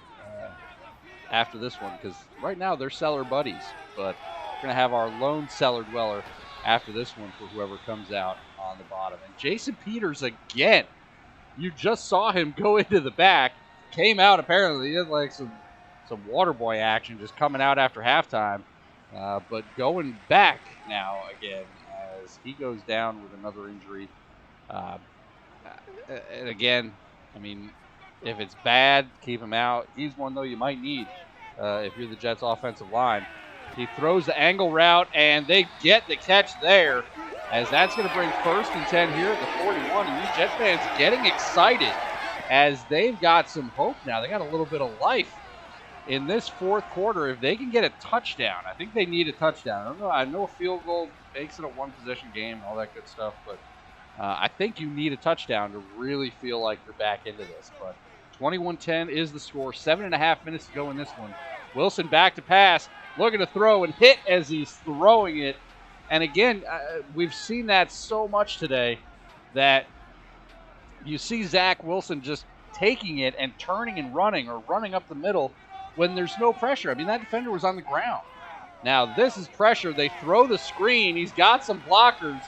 after this one, because right now they're cellar buddies. But we're going to have our lone cellar dweller after this one for whoever comes out on the bottom. And Jason Peters again. You just saw him go into the back. Came out apparently. He had like some water boy action just coming out after halftime. But going back now again as he goes down with another injury. And again, I mean, if it's bad, keep him out. He's one, though, you might need if you're the Jets' offensive line. He throws the angle route, and they get the catch there, as that's going to bring 1st and 10 here at the 41. And these Jet fans getting excited as they've got some hope now. They got a little bit of life in this 4th quarter. If they can get a touchdown, I think they need a touchdown. I know a field goal makes it a one-possession game, all that good stuff, but I think you need a touchdown to really feel like you're back into this. But 21-10 is the score. 7.5 minutes to go in this one. Wilson back to pass, looking to throw and hit as he's throwing it. And again, we've seen that so much today that you see Zach Wilson just taking it and turning and running, or running up the middle when there's no pressure. I mean, that defender was on the ground. Now, this is pressure. They throw the screen. He's got some blockers.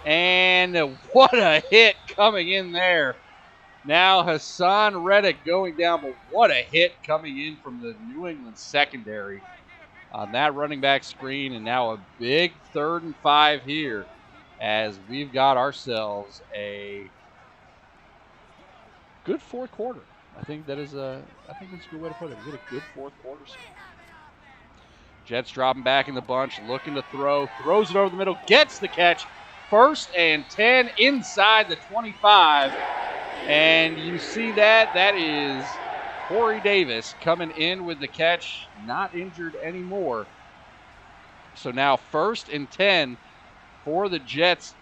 And what a hit coming in there. Now Hassan Reddick going down, but what a hit coming in from the New England secondary on that running back screen. And now a big 3rd and 5 here as we've got ourselves a good 4th quarter. I think that's a good way to put it. We get a good 4th quarter. Jets dropping back in the bunch, looking to throw, throws it over the middle, gets the catch. 1st and 10 inside the 25. And you see that is Corey Davis coming in with the catch, not injured anymore. So now 1st and 10 for the Jets.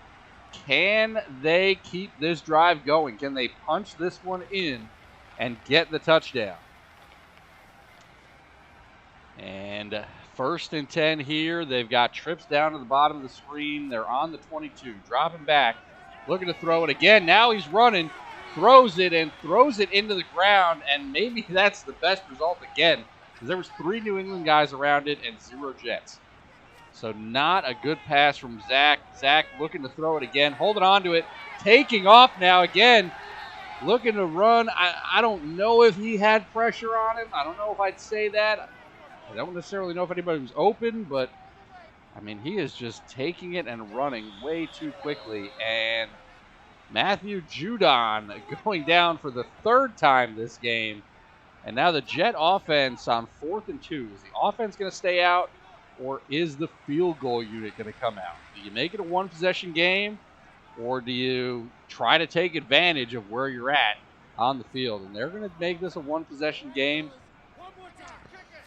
Can they keep this drive going? Can they punch this one in and get the touchdown? And 1st and 10 here. They've got trips down to the bottom of the screen. They're on the 22, dropping back, looking to throw it again. Now he's running, throws it into the ground, and maybe that's the best result again, because there was 3 New England guys around it and 0 Jets. So not a good pass from Zach. Zach looking to throw it again, holding on to it, taking off now again, looking to run. I don't know if he had pressure on him. I don't know if I'd say that. I don't necessarily know if anybody was open, but, I mean, he is just taking it and running way too quickly. And Matthew Judon going down for the 3rd time this game. And now the Jet offense on 4th and 2. Is the offense going to stay out, or is the field goal unit going to come out? Do you make it a one-possession game, or do you try to take advantage of where you're at on the field? And they're going to make this a one-possession game.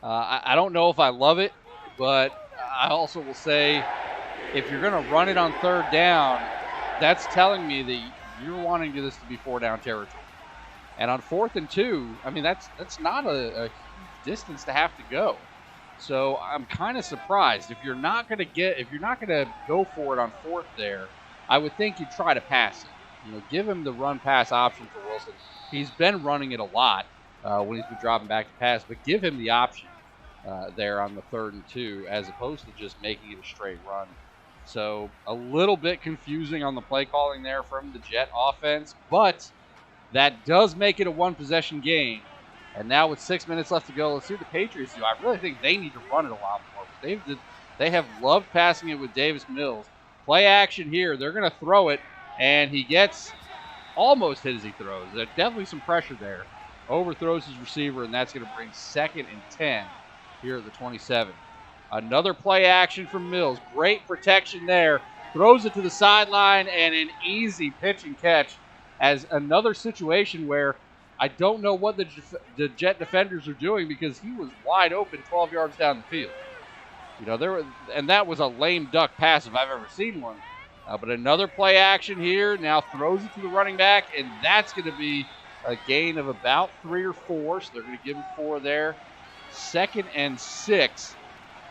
I don't know if I love it, but I also will say if you're going to run it on 3rd down, that's telling me that you're wanting this to be 4-down territory. And on 4th and 2, I mean, that's not a huge distance to have to go. So I'm kind of surprised. If you're not going to go for it on fourth there, I would think you'd try to pass it. Give him the run pass option for Wilson. He's been running it a lot when he's been dropping back to pass, but give him the option there on the 3rd and 2 as opposed to just making it a straight run. So a little bit confusing on the play calling there from the Jet offense, but that does make it a one-possession game. And now with 6 minutes left to go, let's see what the Patriots do. I really think they need to run it a lot more. They have loved passing it with Davis Mills. Play action here. They're going to throw it, and he gets almost hit as he throws. There's definitely some pressure there. Overthrows his receiver, and that's going to bring 2nd and 10 here at the 27. Another play action from Mills. Great protection there. Throws it to the sideline, and an easy pitch and catch as another situation where I don't know what the Jet defenders are doing because he was wide open 12 yards down the field. And that was a lame duck pass if I've ever seen one. But another play action here. Now throws it to the running back, and that's going to be a gain of about 3 or 4. So they're going to give him 4 there. 2nd and 6.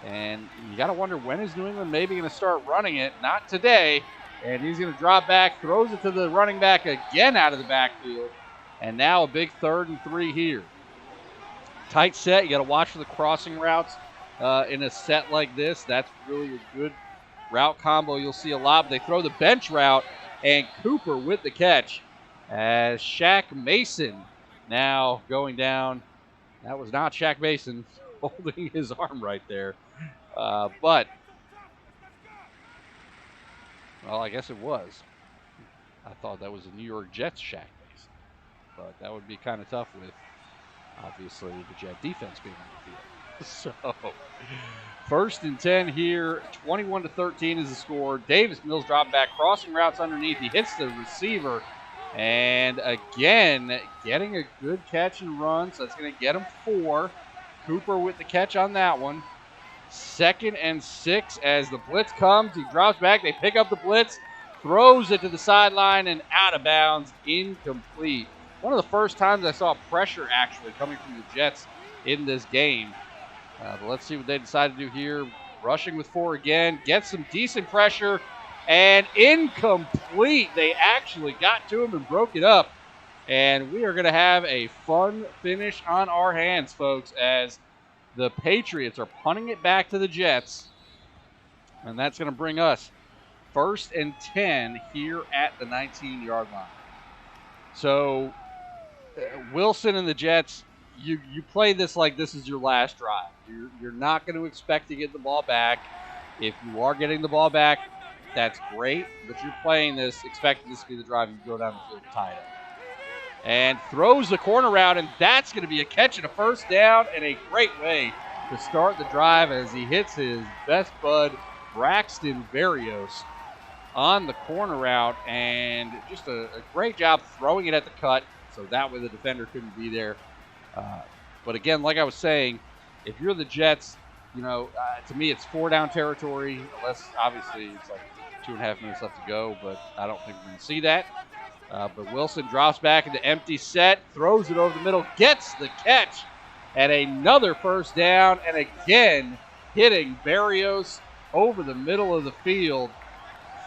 And you got to wonder, when is New England maybe going to start running it? Not today. And he's going to drop back, throws it to the running back again out of the backfield. And now a big 3rd and 3 here. Tight set. You got to watch for the crossing routes in a set like this. That's really a good route combo you'll see a lot. But they throw the bench route, and Cooper with the catch as Shaq Mason now going down. That was not Shaq Mason holding his arm right there. But, well, I guess it was. I thought that was a New York Jets Shaq Mason. But that would be kind of tough with, obviously, the Jet defense being on the field. So, 1st and 10 here. 21-13 is the score. Davis Mills dropping back, crossing routes underneath. He hits the receiver. And again, getting a good catch and run. So that's going to get him 4. Cooper with the catch on that one. 2nd and 6 as the blitz comes. He drops back. They pick up the blitz. Throws it to the sideline and out of bounds. Incomplete. One of the first times I saw pressure actually coming from the Jets in this game. But let's see what they decide to do here. Rushing with 4 again. Get some decent pressure. And incomplete. They actually got to him and broke it up. And we are going to have a fun finish on our hands, folks, as the Patriots are punting it back to the Jets. And that's going to bring us 1st and 10 here at the 19-yard line. So Wilson and the Jets, you play this like this is your last drive. You're not going to expect to get the ball back. If you are getting the ball back, that's great, but you're playing this, expecting this to be the drive, and you go down the field tied up. And throws the corner route, and that's going to be a catch and a 1st down, and a great way to start the drive as he hits his best bud, Braxton Berrios, on the corner route, and just a great job throwing it at the cut, so that way the defender couldn't be there. But again, like I was saying, if you're the Jets, to me it's 4-down territory, unless obviously it's like 2.5 minutes left to go, but I don't think we're going to see that. But Wilson drops back into empty set, throws it over the middle, gets the catch, and another 1st down, and again hitting Berrios over the middle of the field.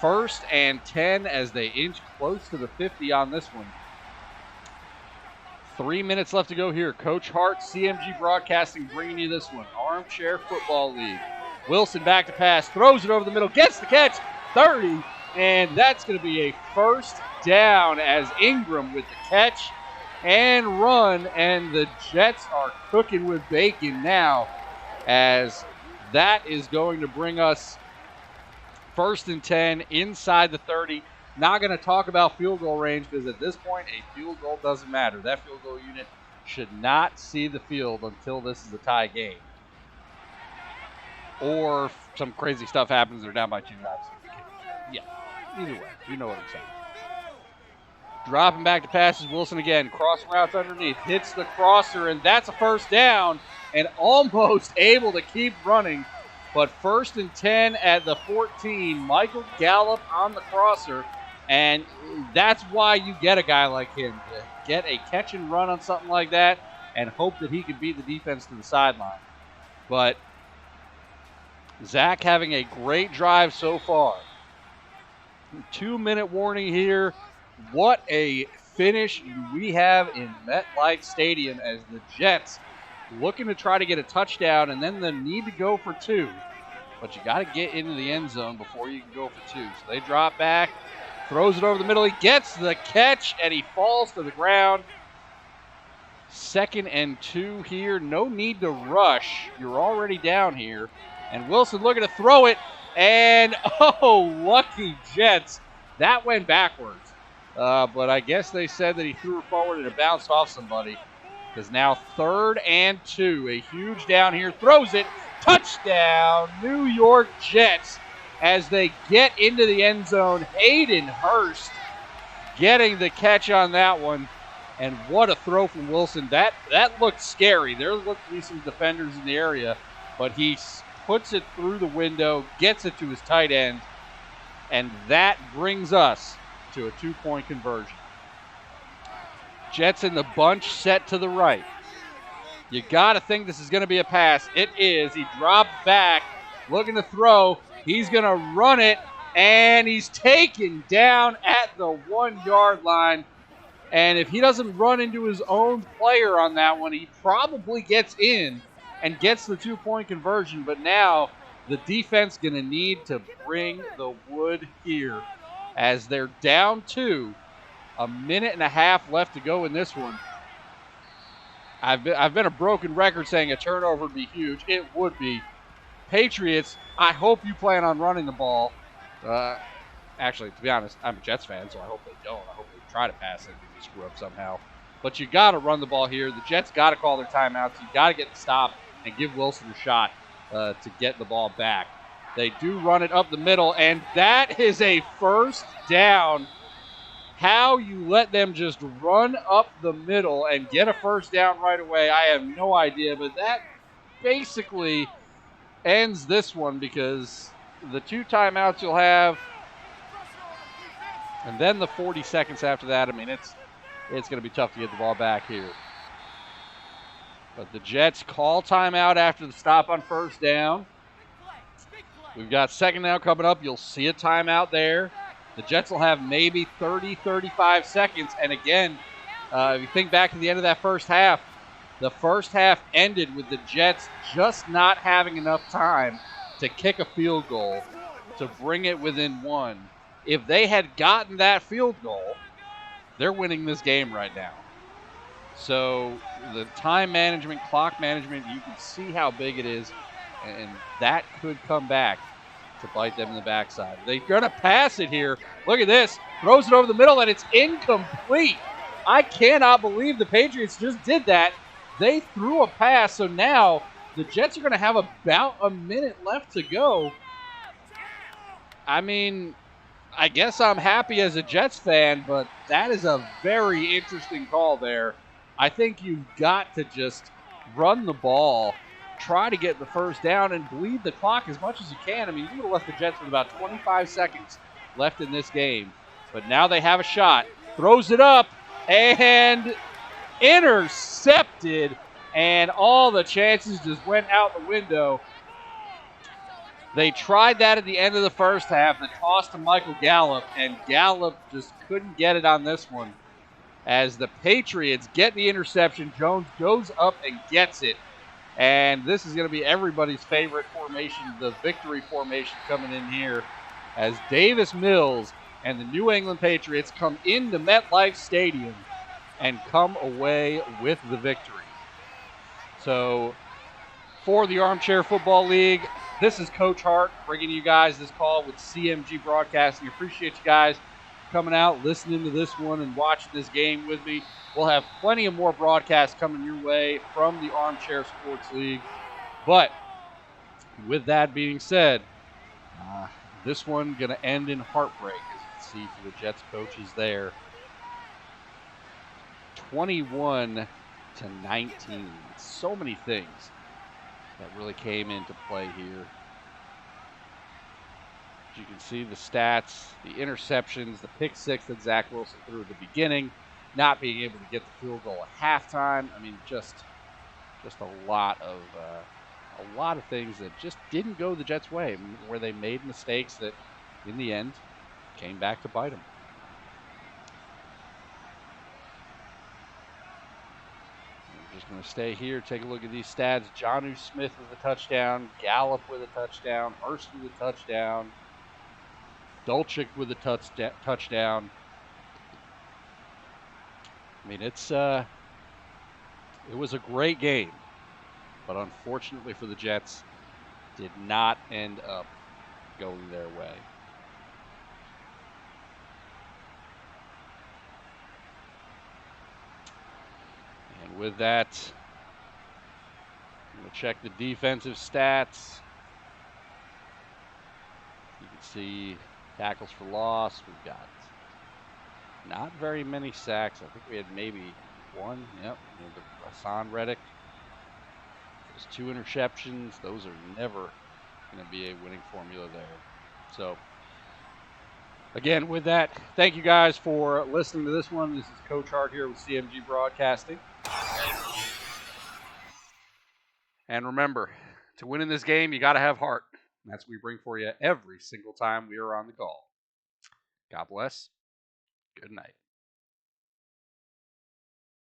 1st and 10 as they inch close to the 50 on this one. 3 minutes left to go here. Coach Hart, CMG Broadcasting, bringing you this one. Armchair Football League. Wilson back to pass, throws it over the middle, gets the catch, 30, and that's going to be a 1st down as Ingram with the catch and run, and the Jets are cooking with bacon now, as that is going to bring us 1st and 10 inside the 30. Not going to talk about field goal range because at this point a field goal doesn't matter. That field goal unit should not see the field until this is a tie game. Or some crazy stuff happens, they're down by 2 drives. Yeah, either way, you know what I'm saying. Dropping back to passes, Wilson again, crossing routes underneath, hits the crosser, and that's a 1st down, and almost able to keep running. But 1st and 10 at the 14, Michael Gallup on the crosser, and that's why you get a guy like him, to get a catch and run on something like that and hope that he can beat the defense to the sideline. But Zach having a great drive so far. 2-minute warning here. What a finish we have in MetLife Stadium as the Jets looking to try to get a touchdown and then the need to go for 2. But you got to get into the end zone before you can go for 2. So they drop back, throws it over the middle. He gets the catch, and he falls to the ground. 2nd and 2 here. No need to rush. You're already down here. And Wilson looking to throw it. And, oh, lucky Jets. That went backwards. But I guess they said that he threw it forward and it bounced off somebody. Because now 3rd and 2. A huge down here. Throws it. Touchdown, New York Jets. As they get into the end zone. Hayden Hurst getting the catch on that one. And what a throw from Wilson. That looked scary. There looked to be some defenders in the area. But he puts it through the window, gets it to his tight end. And that brings us to a 2-point conversion. Jets in the bunch set to the right. You got to think this is going to be a pass. It is. He dropped back, looking to throw. He's going to run it, and he's taken down at the 1-yard line. And if he doesn't run into his own player on that one, he probably gets in and gets the 2-point conversion. But now the defense going to need to bring the wood here as they're down 2. A minute and a half left to go in this one. I've been a broken record saying a turnover would be huge. It would be. Patriots, I hope you plan on running the ball. Actually, to be honest, I'm a Jets fan, so I hope they don't. I hope they try to pass it and they screw up somehow. But you got to run the ball here. The Jets got to call their timeouts. You got to get the stop and give Wilson a shot to get the ball back. They do run it up the middle, and that is a 1st down. How you let them just run up the middle and get a 1st down right away, I have no idea. But that basically ends this one because the 2 timeouts you'll have, and then the 40 seconds after that, I mean, it's going to be tough to get the ball back here. But the Jets call timeout after the stop on 1st down. We've got 2nd down coming up. You'll see a timeout there. The Jets will have maybe 30, 35 seconds. And again, if you think back to the end of that first half, the first half ended with the Jets just not having enough time to kick a field goal to bring it within 1. If they had gotten that field goal, they're winning this game right now. So the time management, clock management, you can see how big it is, and that could come back to bite them in the backside. They're going to pass it here. Look at this. Throws it over the middle, and it's incomplete. I cannot believe the Patriots just did that. They threw a pass, so now the Jets are going to have about a minute left to go. I mean, I guess I'm happy as a Jets fan, but that is a very interesting call there. I think you've got to just run the ball, try to get the 1st down, and bleed the clock as much as you can. I mean, you would have left the Jets with about 25 seconds left in this game. But now they have a shot. Throws it up, and intercepted, and all the chances just went out the window. They tried that at the end of the first half. They tossed to Michael Gallup, and Gallup just couldn't get it on this one. As the Patriots get the interception, Jones goes up and gets it. And this is going to be everybody's favorite formation, the victory formation coming in here, as Davis Mills and the New England Patriots come into MetLife Stadium and come away with the victory. So for the Armchair Football League, this is Coach Hart bringing you guys this call with CMG Broadcasting. Appreciate you guys coming out, listening to this one, and watching this game with me. We'll have plenty of more broadcasts coming your way from the Armchair Sports League. But with that being said, this one going to end in heartbreak, as you can see for the Jets coaches there. 21-19. So many things that really came into play here. As you can see, the stats, the interceptions, the pick 6 that Zach Wilson threw at the beginning, not being able to get the field goal at halftime. I mean, just a lot of a lot of things that just didn't go the Jets' way, where they made mistakes that, in the end, came back to bite them. We're just going to stay here, take a look at these stats. Jonnu Smith with a touchdown, Gallup with a touchdown, Hurst with a touchdown, Dulcich with a touchdown. I mean, it was a great game, but unfortunately for the Jets, did not end up going their way. And with that, I'm going to check the defensive stats. You can see tackles for loss. We've got not very many sacks. I think we had maybe one. Yep. Hassan Reddick. There's 2 interceptions. Those are never going to be a winning formula there. So, again, with that, thank you guys for listening to this one. This is Coach Hart here with CMG Broadcasting. And remember, to win in this game, you got to have heart. And that's what we bring for you every single time we are on the call. God bless. Good night.